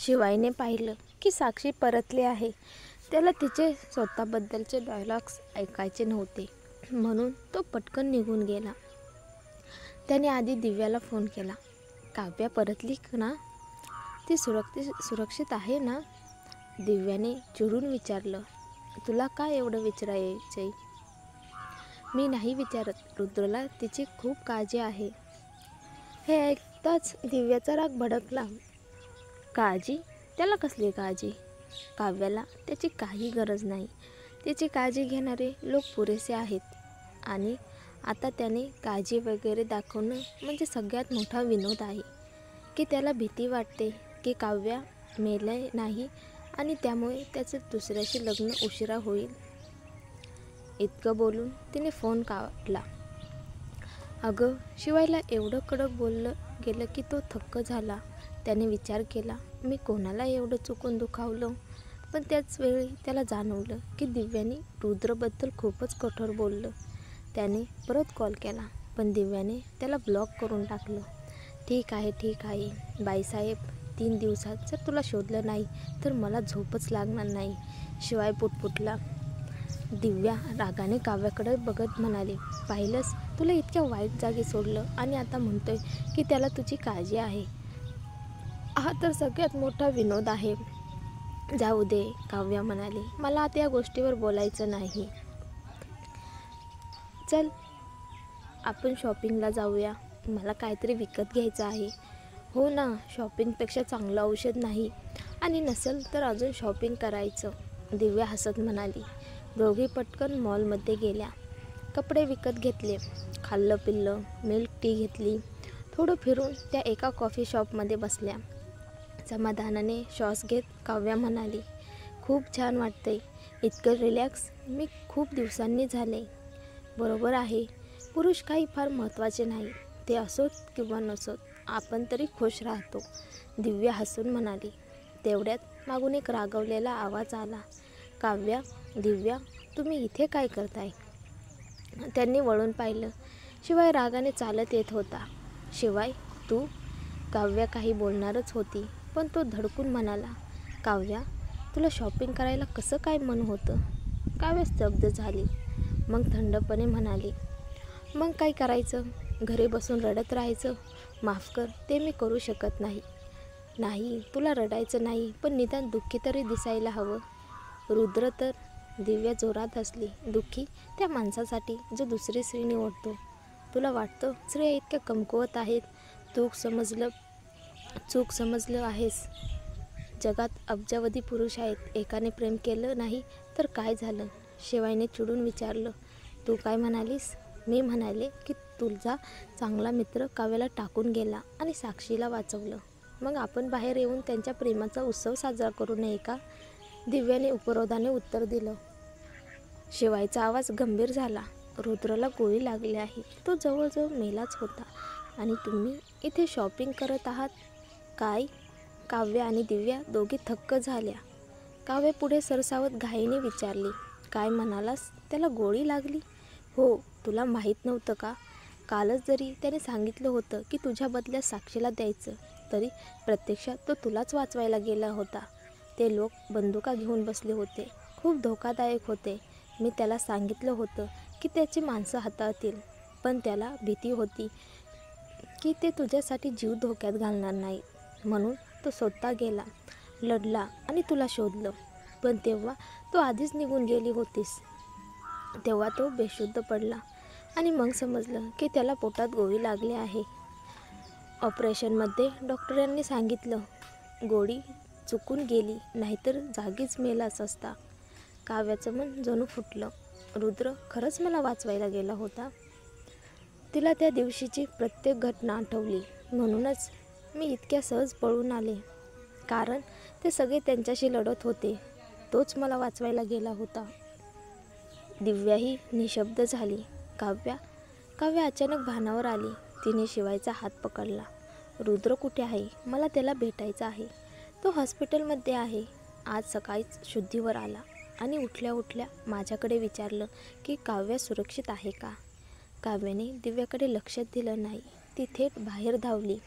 शिवायने पाहिलं की साक्षी परतली आहे. त्याला तिचे स्वतःबद्दलचे डायलॉग्स ऐकायचे नव्हते, म्हणून तो पटकन निघून गेला. त्याने आधी दिव्याला फोन केला. काव्या परतली ना? ती सुरक्षित आहे ना? दिव्याने चिडून विचारलं. तुला काय एवढं विचारायचंय? मी नाही विचारत. रुद्रला तिची खूप काळजी आहे. हे ऐकताच दिव्याचा राग भडकला. काळजी? त्याला कसली काळजी? काव्याला त्याची काही गरज नाही. तिची काळजी घेणारे लोक पुरेसे आहेत. आणि आता त्याने काळजी वगैरे दाखवणं म्हणजे सगळ्यात मोठा विनोद आहे. की त्याला भीती वाटते की काव्या मेले नाही आणि त्यामुळे त्याचं दुसऱ्याशी लग्न उशिरा होईल. इतकं बोलून तिने फोन काढला. अगं, शिवायला एवढं कडक बोललं गेलं की तो थक्क झाला. त्याने विचार केला, मी कोणाला एवढं चुकून दुखावलं? पण त्याच वेळी त्याला जाणवलं की दिव्याने रुद्रबद्दल खूपच कठोर बोललं. त्याने परत कॉल केला, पण दिव्याने त्याला ब्लॉक करून टाकलं. ठीक आहे बाईसाहेब, 3 दिवसात जर तुला शोधलं नाही तर मला झोपच लागणार नाही. शिवाय पुटपुटला. दिव्या रागाने काव्याकडे बघत म्हणाली, पाहिलंस, तुला इतक्या वाईट जागी सोडलं आणि आता म्हणतोय की त्याला तुझी काळजी आहे. हा तर सगळ्यात मोठा विनोद आहे. जाऊ दे, काव्या म्हणाली, मला आता या गोष्टीवर बोलायचं नाही. चल, आपण शॉपिंगला जाऊया. मला काहीतरी विकत घ्यायचं आहे. हो ना, शॉपिंगपेक्षा चांगलं औषध नाही. आणि नसेल तर अजून शॉपिंग करायचं. दिव्या हसत म्हणाली. दोघी पटकन मॉलमध्ये गेल्या. कपडे विकत घेतले. खाल्लं पिल्लं, मिल्क टी घेतली. थोडं फिरून त्या एका कॉफी शॉपमध्ये बसल्या. समाधानाने श्वास घेत काव्या म्हणाली, खूप छान वाटतंय. इतकं रिलॅक्स मी खूप दिवसांनी झाले. बरोबर आहे. पुरुष काही फार महत्त्वाचे नाही. ते असोत किंवा नसोत, आपण तरी खुश राहतो. दिव्या हसून म्हणाली. तेवढ्यात मागून एक रागवलेला आवाज आला. काव्या, दिव्या, तुम्ही इथे काय करताय? त्यांनी वळून पाहिलं. शिवाय रागाने चालत येत होता. शिवाय, तू? काव्या काही बोलणारच होती, पण तो धडकून म्हणाला, काव्या, तुला शॉपिंग करायला कसं काय मन होतं? काव्या स्तब्ध झाली. मग थंडपणे म्हणाली, मग काय करायचं? घरी बसून रडत राहायचं? माफ कर, ते मी करू शकत नाही. नाही, तुला रडायचं नाही, पण निदान दुःखी तरी दिसायला हवं. रुद्र तर? दिव्या जोरात हसली. दुःखी त्या माणसासाठी जो दुसरी स्त्री निवडतो. तुला वाटतं स्त्रिया इतक्या कमकुवत आहेत? चूक समजलं आहेस. जगात अब्जावधी पुरुष आहेत. एकाने प्रेम केलं नाही तर काय झालं? शिवायने चिडून विचारलं. तू काय म्हणालीस? मी म्हणाले की तुझा चांगला मित्र काव्याला टाकून गेला आणि साक्षीला वाचवलं. मग आपण बाहेर येऊन त्यांच्या प्रेमाचा उत्सव साजरा करू नये का? दिव्याने उपरोधाने उत्तर दिलं. शिवायचा आवाज गंभीर झाला. रुद्रला गोळी लागली आहे. तो जवळजवळ मेलाच होता. आणि तुम्ही इथे शॉपिंग करत आहात? काय? काव्या आणि दिव्या दोघी थक्क झाल्या. काव्या पुढे सरसावत घाईने विचारली, काय म्हणालास? त्याला गोळी लागली? हो, तुला माहीत नव्हतं का? कालच जरी त्याने सांगितलं होतं की तुझ्या बदल्यात साक्षीला द्यायचं, तरी प्रत्यक्षात तो तुलाच वाचवायला गेला होता. ते लोक बंदुका घेऊन बसले होते. खूप धोकादायक होते. मी त्याला सांगितलं होतं की त्याची माणसं हाताळतील, पण त्याला भीती होती की ते तुझ्यासाठी जीव धोक्यात घालणार नाही. म्हणून तो स्वतः गेला, लढला आणि तुला शोधलं. पण तेव्हा तू आधीच निघून गेली होतीस. तेव्हा तो बेशुद्ध पडला आणि मग समजलं की त्याला पोटात गोळी लागली आहे. ऑपरेशनमध्ये डॉक्टरांनी सांगितलं, गोळी चुकून गेली, नाहीतर जागीच मेलाच असता. काव्याचं मन जणू फुटलं. रुद्र खरंच मला वाचवायला गेला होता. तिला त्या दिवशीची प्रत्येक घटना आठवली. म्हणूनच मी इतक्या सहज पळून आले, कारण ते सगळे त्यांच्याशी लढत होते. तोच मला वाचवायला गेला होता. दिव्याही निशब्द झाली. काव्या अचानक भानावर आली. तिने शिवायचा हात पकडला. रुद्र कुठे आहे? मला त्याला भेटायचं आहे. तो हॉस्पिटलमध्ये आहे. आज सकाळीच शुद्धीवर आला आणि उठल्या माझ्याकडे विचारलं की काव्या सुरक्षित आहे का? काव्याने दिव्याकडे लक्षात दिलं नाही. ती थेट बाहेर धावली.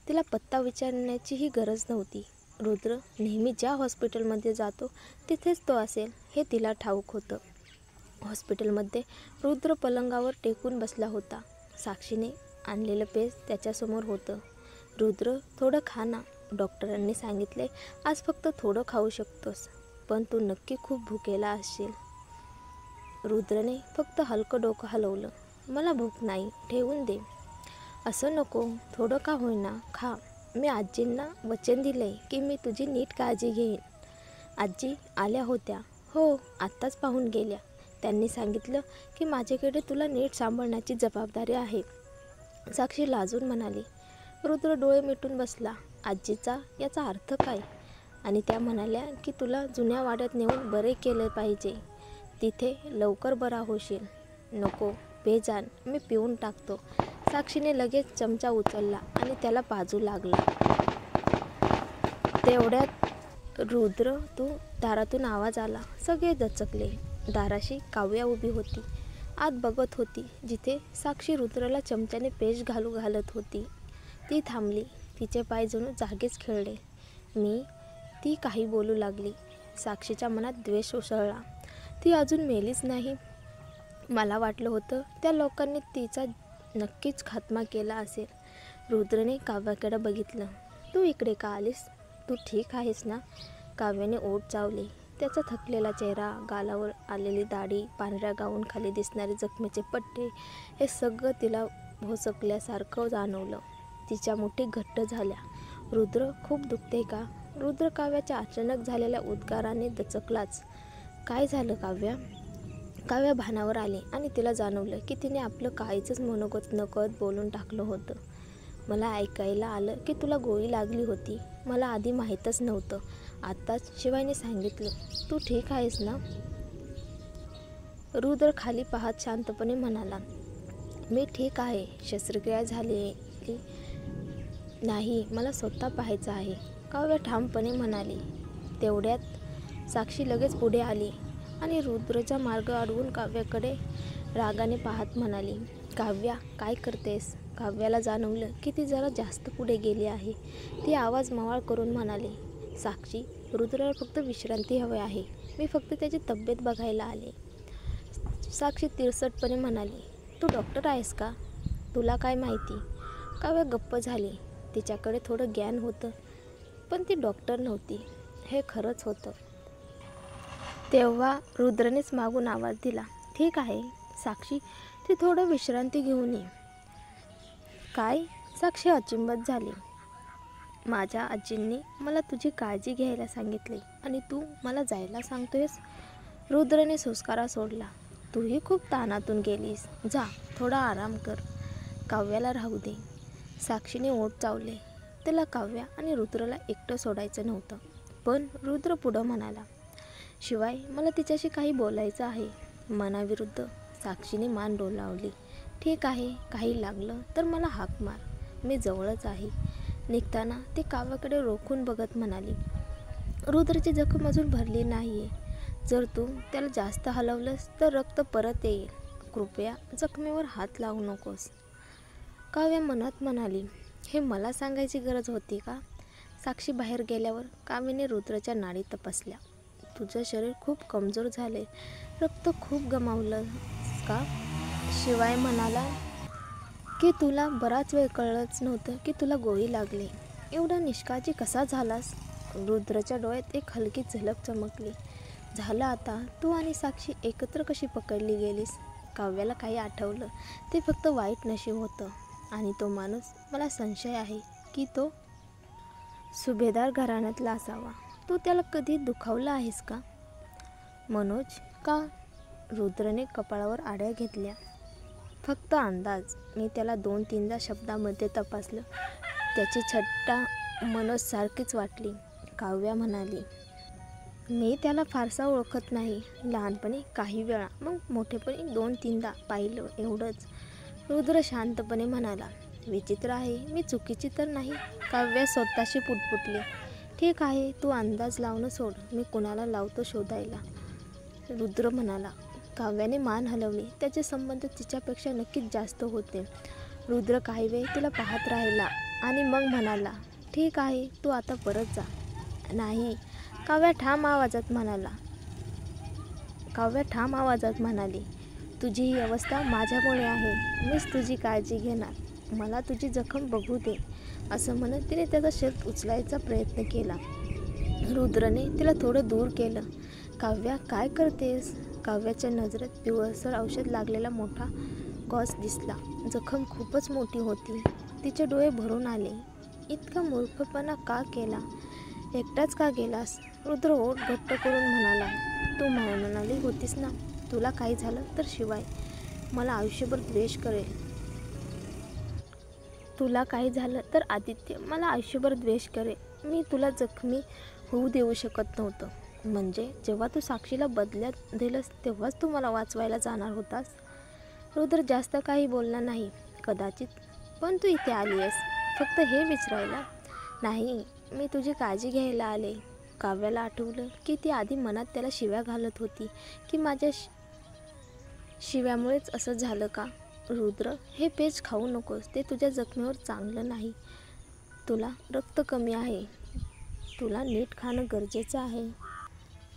तिला पत्ता विचारण्याचीही गरज नव्हती. रुद्र नेहमी ज्या हॉस्पिटलमध्ये जातो तिथेच तो असेल हे तिला ठाऊक होतं. हॉस्पिटलमध्ये रुद्र पलंगावर टेकून बसला होता. साक्षीने आणलेलं पेज त्याच्यासमोर होतं. रुद्र, थोडं खा ना. डॉक्टरांनी सांगितले आज फक्त थोडं खाऊ शकतोस, पण तू नक्की खूप भुकेला असशील. रुद्रने फक्त हलकं डोकं हलवलं. मला भूक नाही, ठेवून दे. असं नको, थोडं का होईना खा. मी आजींना वचन दिलंय की मी तुझी नीट काळजी घेईन. आजी आल्या होत्या? हो, आत्ताच पाहून गेल्या. त्यांनी सांगितलं की माझ्याकडे तुला नीट सांभाळण्याची जबाबदारी आहे. साक्षी लाजून म्हणाली. रुद्र डोळे मिटून बसला. आजीचा याचा अर्थ काय? आणि त्या म्हणाल्या की तुला जुन्या वाड्यात नेऊन बरे केले पाहिजे, तिथे लवकर बरा होशील. नको, पेज आण, मी पिऊन टाकतो. साक्षीने लगेच चमचा उचलला आणि त्याला पाजू लागला. तेवढ्यात रुद्र दारातून आवाज आला. सगळे दचकले. दाराशी काव्या उभी होती. आत बघत होती. जिथे साक्षी रुद्रला चमच्याने पेज घालत होती ती थांबली. तिचे पाय जणू जागेच खेळले. ती काही बोलू लागली. साक्षीच्या मनात द्वेष उसळला. ती अजून मेलीच नाही. मला वाटलं होतं त्या लोकांनी तिचा नक्कीच खात्मा केला असेल. रुद्रने काव्याकडे बघितलं. तू इकडे का आलीस? तू ठीक आहेस ना? काव्याने ओठ चावले. त्याचा थकलेला चेहरा, गालावर आलेली दाढी, पांढऱ्या गाऊन खाली दिसणारे जखमेचे पट्टे, हे सगळं तिला भोसकल्यासारखं जाणवलं. तिच्या मुठी घट्ट झाल्या. रुद्र, खूप दुखते का? रुद्र काव्याच्या अचानक झालेल्या उद्गाराने दचकलाच. काय झालं काव्या? काव्या भानावर आली आणि तिला जाणवलं की तिने आपलं काहीच मनोगत नकळत बोलून टाकलं होतं. मला ऐकायला आलं की तुला गोळी लागली होती. मला आधी माहीतच नव्हतं. आत्ताच शिवायने सांगितलं. तू ठीक आहेस ना? रुद्र खाली पाहत शांतपणे म्हणाला. मी ठीक आहे. शस्त्रक्रिया झालेली नाही, मला स्वतः पाहायचं आहे. काव्या ठामपणे म्हणाली. तेवढ्यात साक्षी लगेच पुढे आली आणि रुद्रचा मार्ग अडवून काव्याकडे रागाने पाहत म्हणाली. काव्या, काय करतेस? काव्याला जाणवलं की ती जरा जास्त पुढे गेली आहे. ती आवाज मवाळ करून म्हणाली. साक्षी, रुद्राला फक्त विश्रांती हवी आहे. मी फक्त त्याची तब्येत बघायला आले. साक्षी तिरसटपणे म्हणाली. तू डॉक्टर आहेस का? तुला काय माहिती? काव्या गप्प झाली. तिच्याकडे थोडं ज्ञान होतं, पण ती डॉक्टर नव्हती हे खरंच होतं. तेव्हा रुद्रनेच मागून आवाज दिला. ठीक आहे साक्षी, ती थोडं विश्रांती घेऊन ये. काय? साक्षी अचंबित झाली. माझ्या आजींनी मला तुझी काळजी घ्यायला सांगितले आणि तू मला जायला सांगतोयस? रुद्रने सुस्कारा सोडला. तूही खूप ताणातून गेलीस. जा, थोडा आराम कर. काव्याला राहू दे. साक्षीने ओठ चावले. त्याला काव्या आणि रुद्रला एकटं सोडायचं नव्हतं. पण रुद्र पुढं म्हणाला. शिवाय, मला तिच्याशी काही बोलायचं आहे. मनाविरुद्ध साक्षीने मान डोलावली. ठीक आहे, काही लागलं तर मला हाक मार, मी जवळच आहे. निघताना ती काव्याकडे रोखून बघत म्हणाली. रुद्रची जखम अजून भरली नाहीये. जर तू त्याला जास्त हलवलंस तर रक्त परत येईल. कृपया जखमेवर हात लावू नकोस. काव्या मनात म्हणाली. हे मला सांगायची गरज होती का? साक्षी बाहेर गेल्यावर काव्याने रुद्रच्या नाडी तपासल्या. तुझं शरीर खूप कमजोर झाले, रक्त खूप गमावलं का? शिवाय म्हणाला की तुला बराच वेळ कळलंच नव्हतं की तुला गोळी लागली. एवढा निष्काळजी कसा झालास? रुद्रच्या डोळ्यात एक हलकी झलक चमकली. झालं आता, तू आणि साक्षी एकत्र कशी पकडली गेलीस? काव्याला काही आठवलं. ते फक्त वाईट नशीब होतं. आणि तो माणूस, मला संशय आहे की तो सुभेदार घराण्यातला असावा. तू त्याला कधी दुखावलं आहेस का? मनोज का? रुद्रने कपाळावर आड्या घेतल्या. फक्त अंदाज. मी त्याला 2-3दा शब्दामध्ये तपासलं. त्याची छट्टा मनोज सारखीच वाटली. काव्या म्हणाली. मी त्याला फारसा ओळखत नाही. लहानपणी काही वेळा, मग मोठेपणी 2-3दा पाहिलं, एवढंच. रुद्र शांतपणे म्हणाला. विचित्र आहे, मी चुकीची तर नाही? काव्या स्वतःशी पुटपुटली. ठीक आहे, तू अंदाज लावणं सोड, मी कुणाला लावतो शोधायला. रुद्र म्हणाला. काव्याने मान हलवली. त्याचे संबंध तिच्यापेक्षा नक्कीच जास्त होते. रुद्र काही वेळ तिला पाहत राहिला आणि मग म्हणाला. ठीक आहे, तू आता परत जा. नाही, काव्या ठाम आवाजात म्हणाली, तुझी ही अवस्था माझ्यामुळे आहे. मीच तुझी काळजी घेणार. मला तुझी जखम बघू दे. असं म्हणत तिने त्याचा शर्ट उचलायचा प्रयत्न केला. रुद्रने तिला थोडं दूर केलं. काव्या, काय करतेस? काव्याच्या नजरेत पिवळसर औषध लागलेला मोठा गॉस दिसला. जखम खूपच मोठी होती. तिचे डोळे भरून आले. इतका मूर्खपणा का केला? एकटाच का गेलास? रुद्र ओठ घट्ट करून म्हणाला, तू म्हणाली होतीस ना, तुला काही झालं तर शिवाय मला आयुष्यभर द्वेष करेल. तुला काही झालं तर आदित्य मला आयुष्यभर द्वेष करेल. मी तुला जखमी होऊ देऊ शकत नव्हतं. म्हणजे जेव्हा तू साक्षीला बदल्यात दिलंस तेव्हाच तू मला वाचवायला जाणार होतास. रुद्र जास्त काही बोलला नाही. कदाचित, पण तू इथे आली आहेस फक्त हे विचारायला? नाही, मी तुझी काळजी घ्यायला आले. काव्याला आठवलं की ती आधी मनात त्याला शिव्या घालत होती की माझ्या शिव्यामुळेच असं झालं का? रुद्र, हे पेज खाऊ नकोस. ते तुझ्या जखमेवर चांगलं नाही. तुला रक्त कमी आहे. तुला नीट खाणं गरजेचं आहे.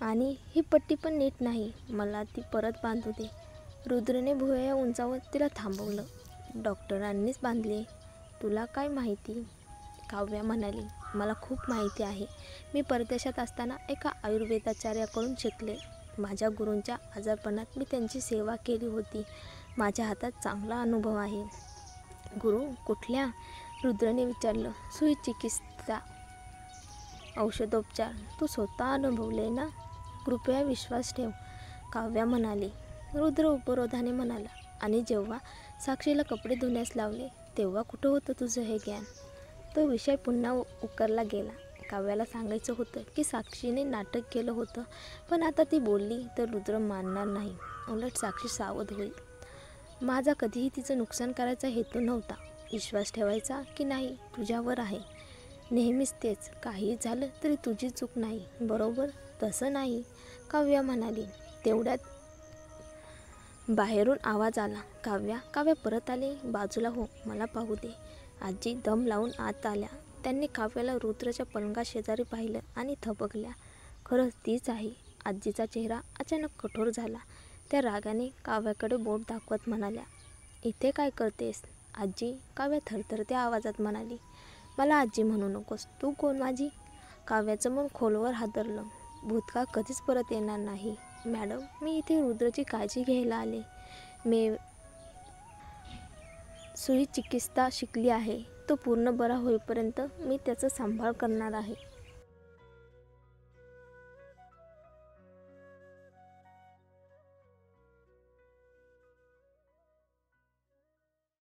आणि ही पट्टी पण नीट नाही. मला ती परत बांधू दे. रुद्रने भुवया उंचावत तिला थांबवलं. डॉक्टरांनीच बांधली. तुला काय माहिती? काव्या म्हणाली, मला खूप माहिती आहे. मी परदेशात असताना एका आयुर्वेदाचार्याकडून शिकले. माझ्या गुरूंच्या आजारपणात मी त्यांची सेवा केली होती. माझ्या हातात चांगला अनुभव आहे. गुरु कुठल्या? रुद्रने विचारलं. सुई चिकित्सा, औषधोपचार तू स्वतः अनुभवले ना? कृपया विश्वास ठेव, काव्या म्हणाली. रुद्र उपरोधाने म्हणाला, आणि जेव्हा साक्षीला कपडे धुण्यास लावले तेव्हा कुठं होतं तुझं हे ज्ञान? तो विषय पुन्हा उकरला गेला. काव्याला सांगायचं होतं की साक्षीने नाटक केलं होतं, पण आता ती बोलली तर रुद्र मानणार नाही. उलट साक्षी सावध होईल. माझा कधीही तिचं नुकसान करायचा हेतू नव्हता. विश्वास ठेवायचा की नाही तुझ्यावर आहे. नेहमीच तेच. काही झालं तरी तुझी चूक नाही, बरोबर? तसं नाही, काव्या म्हणाली. तेवढ्यात बाहेरून आवाज आला. काव्या, काव्या परत आले. बाजूला हो, मला पाहू दे. आजी दम लावून आत आल्या. त्यांनी काव्याला रुद्रच्या पलंगा शेजारी पाहिलं आणि थबकल्या. खरंच तीच आहे. आजीचा चेहरा अचानक कठोर झाला. त्या रागाने काव्याकडे बोट दाखवत म्हणाल्या, इथे काय करतेस? आजी, काव्या थरथरत्या आवाजात म्हणाली. मला आजी म्हणू नकोस. तू कोण माझी? काव्याचं मन खोलवर हादरलं. भूतकाळ कधीच परत येणार नाही. मॅडम, मी इथे रुद्रची काळजी घ्यायला आले. मी सुई चिकित्सा शिकली आहे. तो पूर्ण बरा होईपर्यंत मी त्याचा सांभाळ करणार आहे.